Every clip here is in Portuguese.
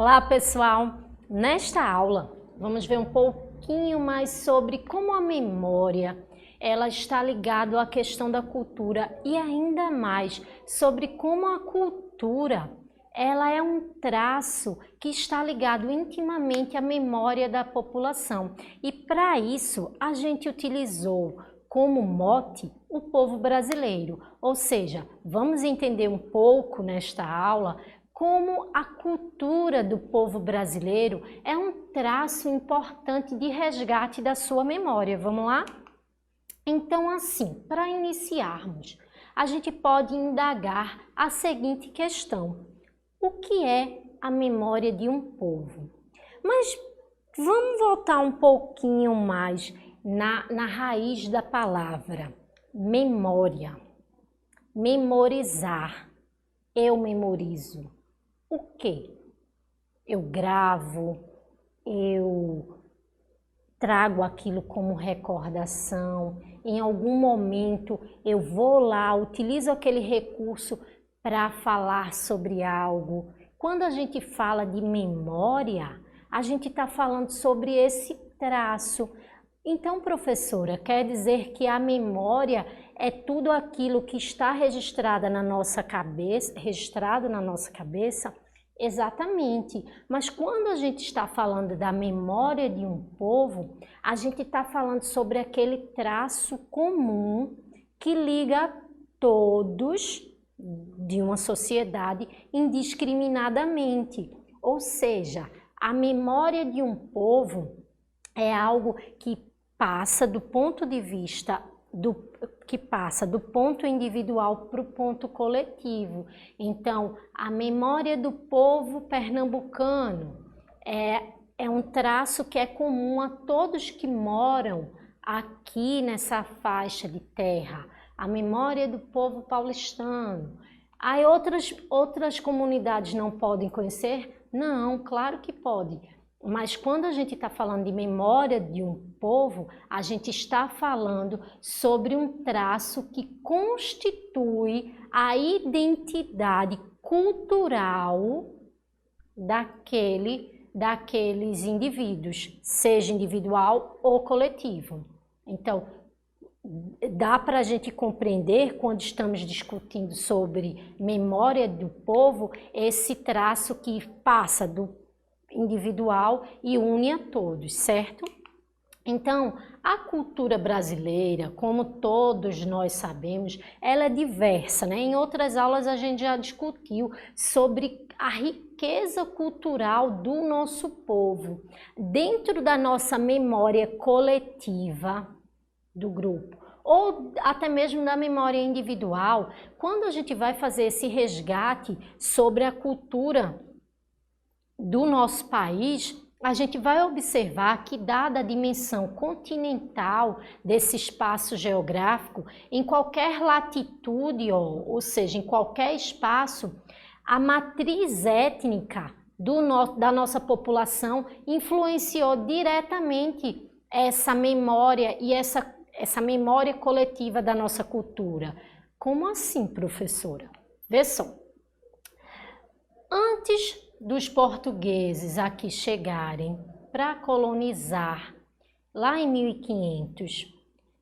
Olá pessoal, nesta aula vamos ver um pouquinho mais sobre como a memória ela está ligada à questão da cultura e ainda mais sobre como a cultura ela é um traço que está ligado intimamente à memória da população. E para isso a gente utilizou como mote o povo brasileiro, ou seja, vamos entender um pouco nesta aula como a cultura do povo brasileiro é um traço importante de resgate da sua memória. Vamos lá? Então, assim, para iniciarmos, a gente pode indagar a seguinte questão: o que é a memória de um povo? Mas vamos voltar um pouquinho mais na raiz da palavra, memória. Memorizar, eu memorizo. O quê? Eu gravo, eu trago aquilo como recordação, em algum momento eu vou lá, utilizo aquele recurso para falar sobre algo. Quando a gente fala de memória, a gente está falando sobre esse traço. Então, professora, quer dizer que a memória é tudo aquilo que está registrado na nossa cabeça? Exatamente. Mas quando a gente está falando da memória de um povo, a gente está falando sobre aquele traço comum que liga todos de uma sociedade indiscriminadamente. Ou seja, a memória de um povo é algo que passa do ponto de vista do ponto individual para o ponto coletivo. Então, a memória do povo pernambucano é um traço que é comum a todos que moram aqui nessa faixa de terra. A memória do povo paulistano. Aí outras comunidades não podem conhecer? Não, claro que pode. Mas quando a gente está falando de memória de um povo, a gente está falando sobre um traço que constitui a identidade cultural daqueles indivíduos, seja individual ou coletivo. Então, dá para a gente compreender, quando estamos discutindo sobre memória do povo, esse traço que passa do individual e une a todos, certo? Então, a cultura brasileira, como todos nós sabemos, ela é diversa, né? Em outras aulas a gente já discutiu sobre a riqueza cultural do nosso povo. Dentro da nossa memória coletiva do grupo, ou até mesmo da memória individual, quando a gente vai fazer esse resgate sobre a cultura do nosso país, a gente vai observar que, dada a dimensão continental desse espaço geográfico, em qualquer latitude, ou seja, em qualquer espaço, a matriz étnica da nossa população influenciou diretamente essa memória e essa memória coletiva da nossa cultura. Como assim, professora? Vê só. Antes dos portugueses aqui chegarem para colonizar, lá em 1500,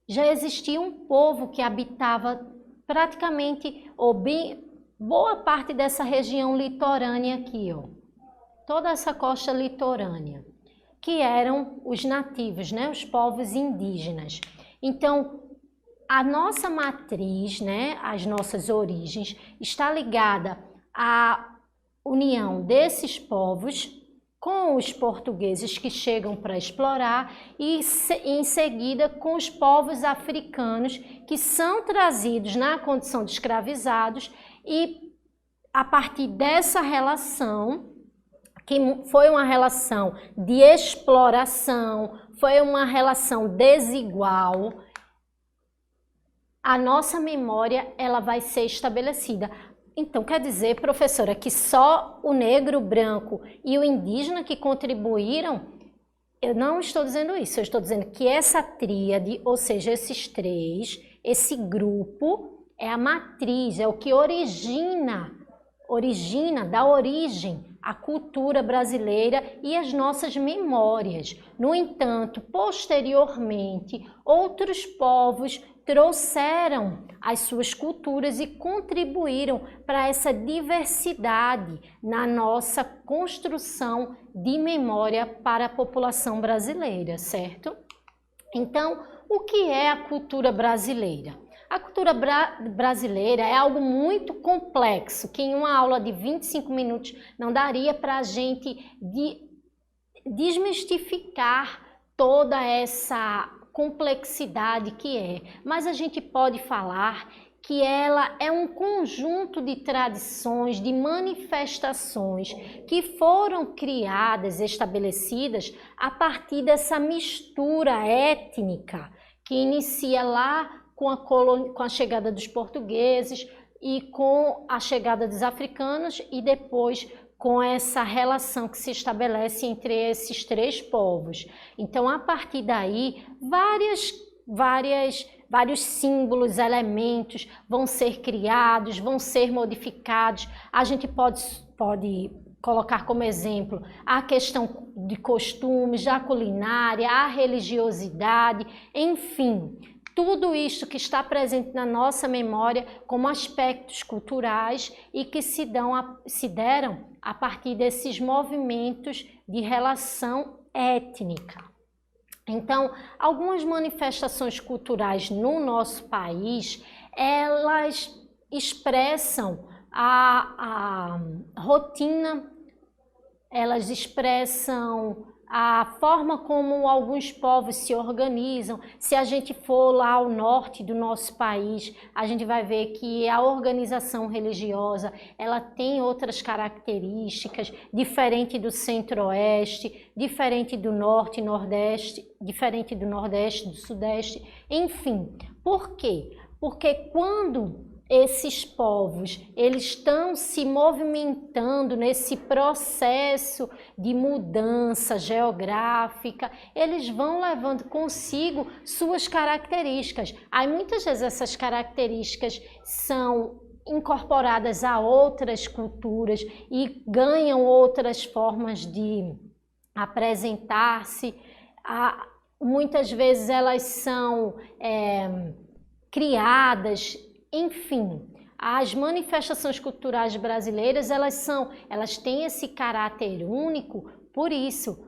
já existia um povo que habitava praticamente, boa parte dessa região litorânea aqui, ó, toda essa costa litorânea, que eram os nativos, né, os povos indígenas. Então, a nossa matriz, né, as nossas origens, está ligada à união desses povos com os portugueses que chegam para explorar e em seguida com os povos africanos que são trazidos na condição de escravizados, e a partir dessa relação, que foi uma relação de exploração, foi uma relação desigual, a nossa memória ela vai ser estabelecida. Então, quer dizer, professora, que só o negro, o branco e o indígena que contribuíram? Eu não estou dizendo isso, eu estou dizendo que essa tríade, ou seja, esses três, esse grupo, é a matriz, é o que origina, dá origem a cultura brasileira e as nossas memórias. No entanto, posteriormente, outros povos trouxeram as suas culturas e contribuíram para essa diversidade na nossa construção de memória para a população brasileira, certo? Então, o que é a cultura brasileira? A cultura brasileira é algo muito complexo, que em uma aula de 25 minutos não daria para a gente desmistificar toda essa complexidade que é. Mas a gente pode falar que ela é um conjunto de tradições, de manifestações que foram criadas, estabelecidas a partir dessa mistura étnica que inicia lá com a chegada dos portugueses e com a chegada dos africanos e depois com essa relação que se estabelece entre esses três povos. Então, a partir daí, vários símbolos, elementos vão ser criados, vão ser modificados. A gente pode colocar como exemplo a questão de costumes, a culinária, a religiosidade, enfim, tudo isso que está presente na nossa memória como aspectos culturais e que se deram a partir desses movimentos de relação étnica. Então, algumas manifestações culturais no nosso país, elas expressam a rotina, elas expressam a forma como alguns povos se organizam. Se a gente for lá ao norte do nosso país, a gente vai ver que a organização religiosa, ela tem outras características, diferente do centro-oeste, diferente do norte e nordeste, diferente do nordeste, do sudeste, enfim. Por quê? Porque quando esses povos, eles estão se movimentando nesse processo de mudança geográfica, eles vão levando consigo suas características. Aí muitas vezes essas características são incorporadas a outras culturas e ganham outras formas de apresentar-se. Muitas vezes elas são criadas. Enfim, as manifestações culturais brasileiras, elas têm esse caráter único, por isso,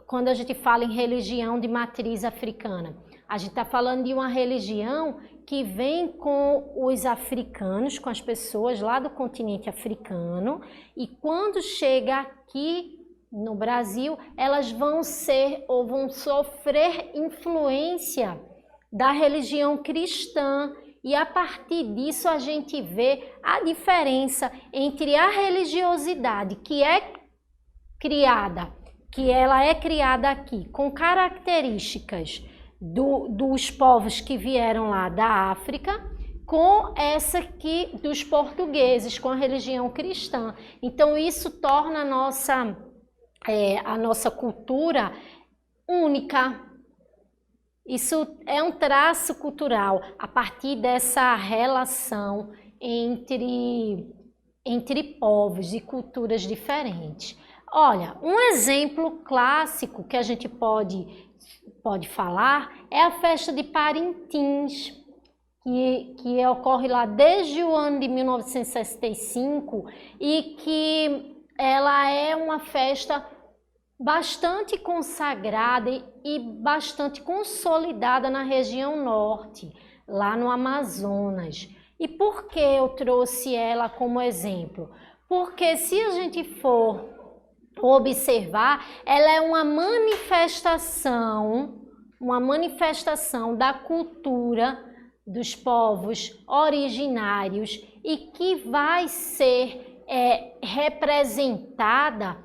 quando a gente fala em religião de matriz africana, a gente está falando de uma religião que vem com os africanos, com as pessoas lá do continente africano, e quando chega aqui no Brasil, elas vão sofrer influência da religião cristã. E a partir disso a gente vê a diferença entre a religiosidade que ela é criada aqui, com características dos povos que vieram lá da África, com essa aqui dos portugueses, com a religião cristã. Então isso torna a nossa cultura única. Isso é um traço cultural a partir dessa relação entre povos e culturas diferentes. Olha, um exemplo clássico que a gente pode falar é a festa de Parintins, que ocorre lá desde o ano de 1965 e que ela é uma festa bastante consagrada e bastante consolidada na região norte, lá no Amazonas. E por que eu trouxe ela como exemplo? Porque se a gente for observar, ela é uma manifestação da cultura dos povos originários e que vai ser representada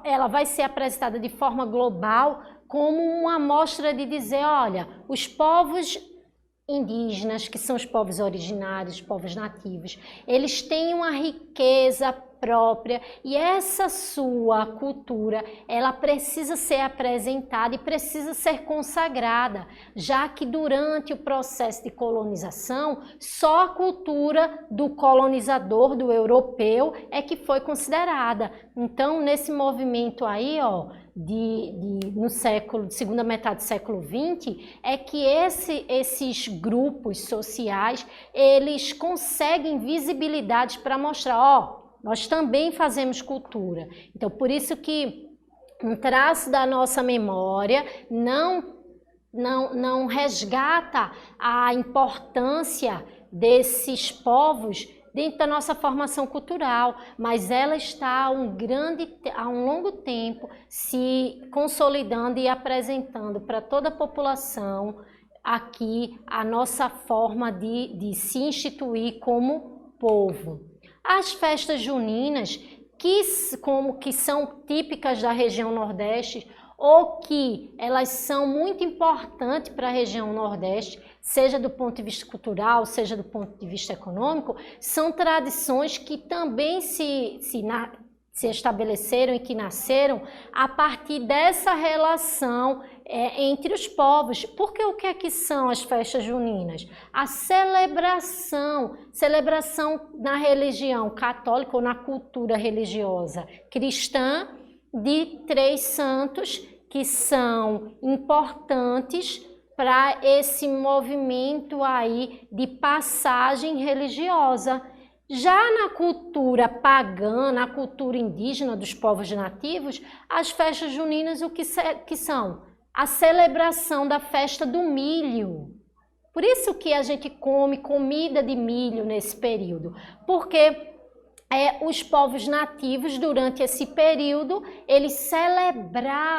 ela vai ser apresentada de forma global como uma amostra de dizer, olha, os povos indígenas, que são os povos originários, os povos nativos, eles têm uma riqueza própria, e essa sua cultura, ela precisa ser apresentada e precisa ser consagrada, já que durante o processo de colonização, só a cultura do colonizador, do europeu, é que foi considerada. Então, nesse movimento aí, ó, no século, de segunda metade do século XX, é que esses grupos sociais, eles conseguem visibilidade para mostrar, ó, nós também fazemos cultura. Então, por isso que um traço da nossa memória não resgata a importância desses povos dentro da nossa formação cultural, mas ela está há um longo tempo se consolidando e apresentando para toda a população aqui a nossa forma de se instituir como povo. As festas juninas, que são típicas da região Nordeste, ou que elas são muito importantes para a região Nordeste, seja do ponto de vista cultural, seja do ponto de vista econômico, são tradições que também se estabeleceram e que nasceram a partir dessa relação entre os povos. Porque o que é que são as festas juninas? A celebração na religião católica ou na cultura religiosa cristã de 3 santos que são importantes para esse movimento aí de passagem religiosa. Já na cultura pagã, na cultura indígena dos povos nativos, as festas juninas o que são? A celebração da festa do milho. Por isso que a gente come comida de milho nesse período, porque os povos nativos, durante esse período, eles celebravam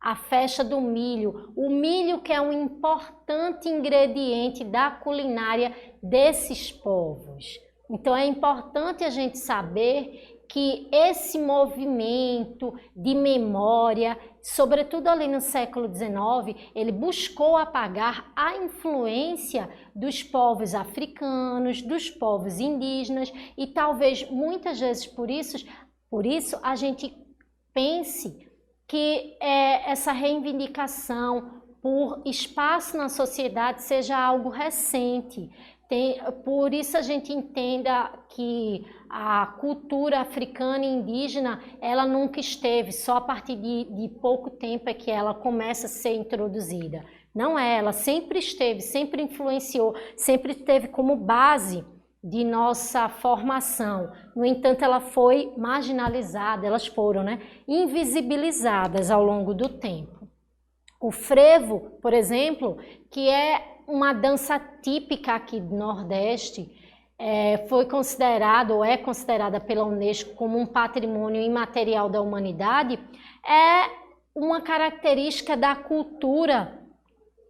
a festa do milho. O milho que é um importante ingrediente da culinária desses povos. Então é importante a gente saber que esse movimento de memória, sobretudo ali no século XIX, ele buscou apagar a influência dos povos africanos, dos povos indígenas, e talvez muitas vezes por isso a gente pense que essa reivindicação por espaço na sociedade seja algo recente. Por isso a gente entenda que a cultura africana e indígena, ela nunca esteve, só a partir de pouco tempo é que ela começa a ser introduzida. Não é, ela sempre esteve, sempre influenciou, sempre teve como base de nossa formação. No entanto, ela foi marginalizada, elas foram, invisibilizadas ao longo do tempo. O frevo, por exemplo, que é uma dança típica aqui do Nordeste, foi considerado ou é considerada pela Unesco como um patrimônio imaterial da humanidade, é uma característica da cultura,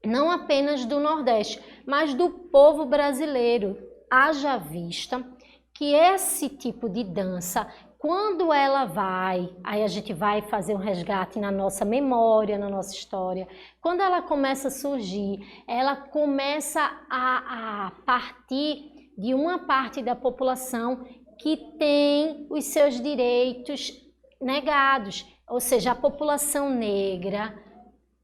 não apenas do Nordeste, mas do povo brasileiro. Haja vista que esse tipo de dança, quando ela aí a gente vai fazer um resgate na nossa memória, na nossa história, quando ela começa a surgir, ela começa a partir de uma parte da população que tem os seus direitos negados, ou seja, a população negra,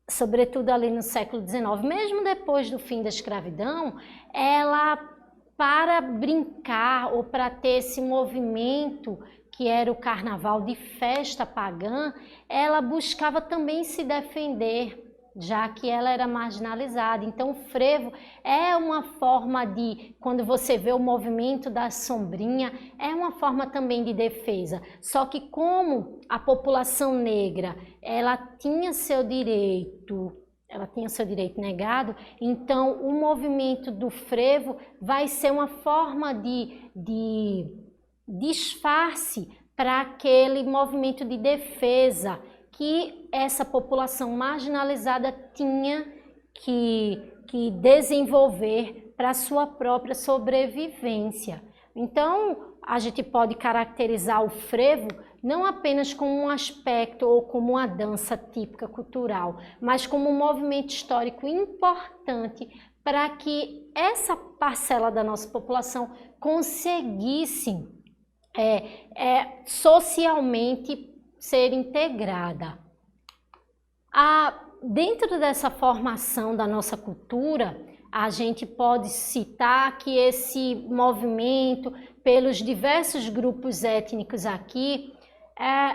sobretudo ali no século XIX, mesmo depois do fim da escravidão, ela, para brincar ou para ter esse movimento que era o carnaval de festa pagã, ela buscava também se defender, já que ela era marginalizada. Então o frevo é uma forma de, quando você vê o movimento da sombrinha, é uma forma também de defesa. Só que como a população negra, ela tinha seu direito negado, então o movimento do frevo vai ser uma forma de disfarce para aquele movimento de defesa que essa população marginalizada tinha que desenvolver para a sua própria sobrevivência. Então, a gente pode caracterizar o frevo não apenas como um aspecto ou como uma dança típica cultural, mas como um movimento histórico importante para que essa parcela da nossa população conseguisse socialmente ser integrada. Dentro dessa formação da nossa cultura, a gente pode citar que esse movimento pelos diversos grupos étnicos aqui,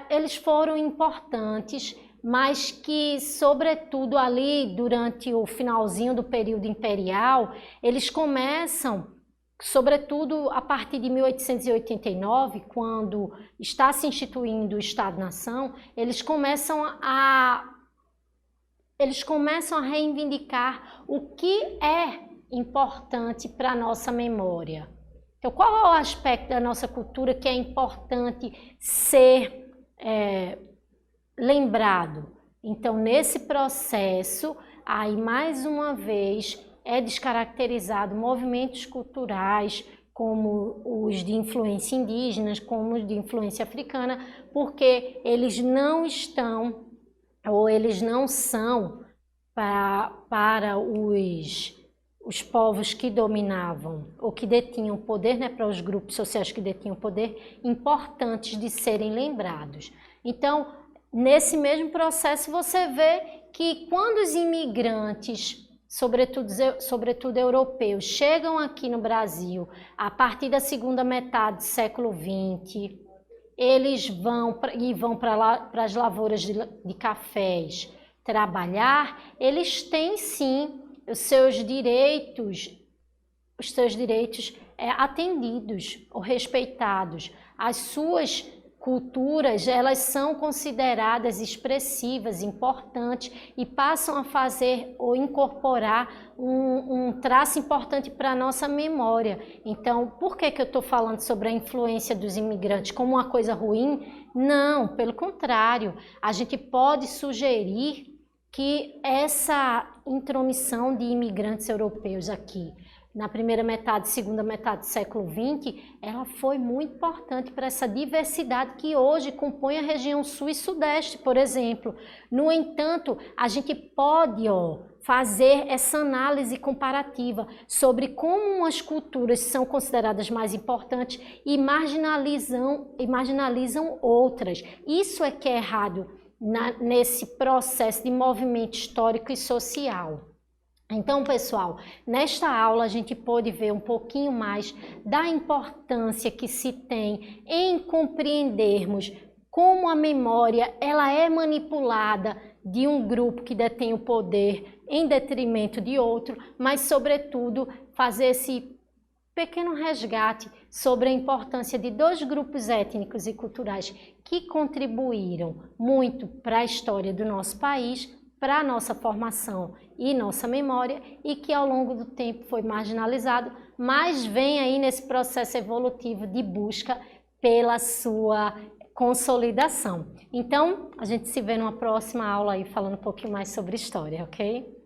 eles foram importantes, mas que, sobretudo ali durante o finalzinho do período imperial, eles começam, sobretudo a partir de 1889, quando está se instituindo o Estado-nação, eles começam a reivindicar o que é importante para a nossa memória. Então, qual é o aspecto da nossa cultura que é importante ser lembrado? Então, nesse processo, aí mais uma vez é descaracterizado movimentos culturais como os de influência indígena, como os de influência africana, porque eles não estão ou eles não são para os povos que dominavam ou que detinham poder, né, para os grupos sociais que detinham poder, importantes de serem lembrados. Então, nesse mesmo processo, você vê que quando os imigrantes, sobretudo europeus, chegam aqui no Brasil, a partir da segunda metade do século XX, eles vão para as lavouras de cafés trabalhar, eles têm sim os seus direitos atendidos ou respeitados. As suas culturas, elas são consideradas expressivas, importantes e passam a fazer ou incorporar um traço importante para a nossa memória. Então, por que eu estou falando sobre a influência dos imigrantes como uma coisa ruim? Não, pelo contrário, a gente pode sugerir que essa intromissão de imigrantes europeus aqui na primeira metade, segunda metade do século XX, ela foi muito importante para essa diversidade que hoje compõe a região sul e sudeste, por exemplo. No entanto, a gente pode fazer essa análise comparativa sobre como as culturas são consideradas mais importantes e marginalizam outras. Isso é que é errado nesse processo de movimento histórico e social. Então, pessoal, nesta aula a gente pôde ver um pouquinho mais da importância que se tem em compreendermos como a memória ela é manipulada de um grupo que detém o poder em detrimento de outro, mas, sobretudo, fazer esse pequeno resgate sobre a importância de dois grupos étnicos e culturais que contribuíram muito para a história do nosso país, para a nossa formação e nossa memória, e que ao longo do tempo foi marginalizado, mas vem aí nesse processo evolutivo de busca pela sua consolidação. Então, a gente se vê numa próxima aula aí falando um pouquinho mais sobre história, ok?